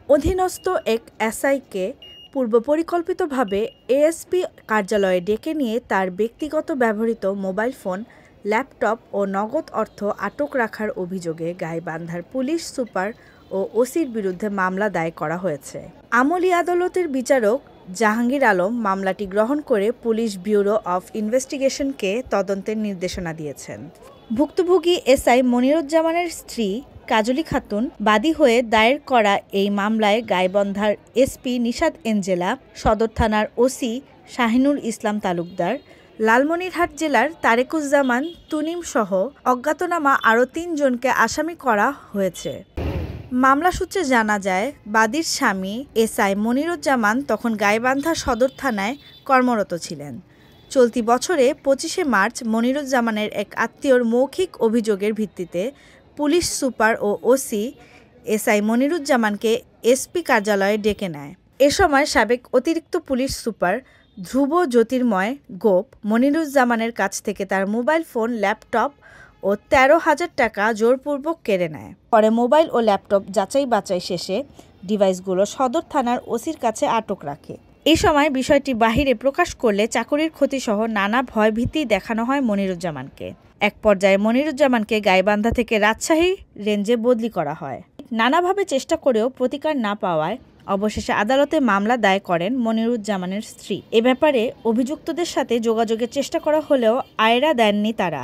অধীনস্থ এক এসআইকে পূর্বপরিকল্পিতভাবে এএসপি কার্যালয়ে ডেকে নিয়ে তার ব্যক্তিগত ব্যবহৃত মোবাইল ফোন, ল্যাপটপ ও নগদ অর্থ আটক রাখার অভিযোগে গাইবান্ধার পুলিশ সুপার ও ওসির বিরুদ্ধে মামলা দায়ের করা হয়েছে। আমলি আদালতের বিচারক জাহাঙ্গীর আলম মামলাটি গ্রহণ করে পুলিশ ব্যুরো অব ইনভেস্টিগেশনকে তদন্তের নির্দেশনা দিয়েছেন। ভুক্তভোগী এসআই মনিরুজ্জামানের স্ত্রী কাজলী খাতুন বাদী হয়ে দায়ের করা এই মামলায় গাইবান্ধার এসপি নিশাত এঞ্জেলা, সদর থানার ওসি শাহিনুর ইসলাম তালুকদার, লালমনিরহাট জেলার তারেকুজ্জামান তুনিমসহ অজ্ঞাতনামা আরও ৩ জনকে আসামি করা হয়েছে। মামলা সূত্রে জানা যায়, বাদীর স্বামী এসআই মনিরুজ্জামান তখন গাইবান্ধা সদর থানায় কর্মরত ছিলেন। চলতি বছরে ২৫শে মার্চ মনিরুজ্জামানের এক আত্মীয়র মৌখিক অভিযোগের ভিত্তিতে পুলিশ সুপার ও ওসি এসআই মনিরুজ্জামানকে এসপি কার্যালয়ে ডেকে নেয়। এ সময় সাবেক অতিরিক্ত পুলিশ সুপার ধ্রুব জ্যোতির্ময় গোপ মনিরুজ্জামানের কাছ থেকে তার মোবাইল ফোন, ল্যাপটপ ও ১৩,০০০ টাকা জোরপূর্বক কেড়ে নেয়। পরে মোবাইল ও ল্যাপটপ যাচাই বাছাই শেষে ডিভাইসগুলো সদর থানার ওসির কাছে আটক রাখে। এই সময় বিষয়টি বাহিরে প্রকাশ করলে চাকরির ক্ষতিসহ নানা ভয়ভীতি দেখানো হয় মনিরুজ্জামানকে। এক পর্যায়ে মনিরুজ্জামানকে গাইবান্ধা থেকে রাজশাহী রেঞ্জে বদলি করা হয়। নানাভাবে চেষ্টা করেও প্রতিকার না পাওয়ায় অবশেষে আদালতে মামলা দায়ের করেন মনিরুজ্জামানের স্ত্রী। এ ব্যাপারে অভিযুক্তদের সাথে যোগাযোগের চেষ্টা করা হলেও আয়রা দেননি তারা।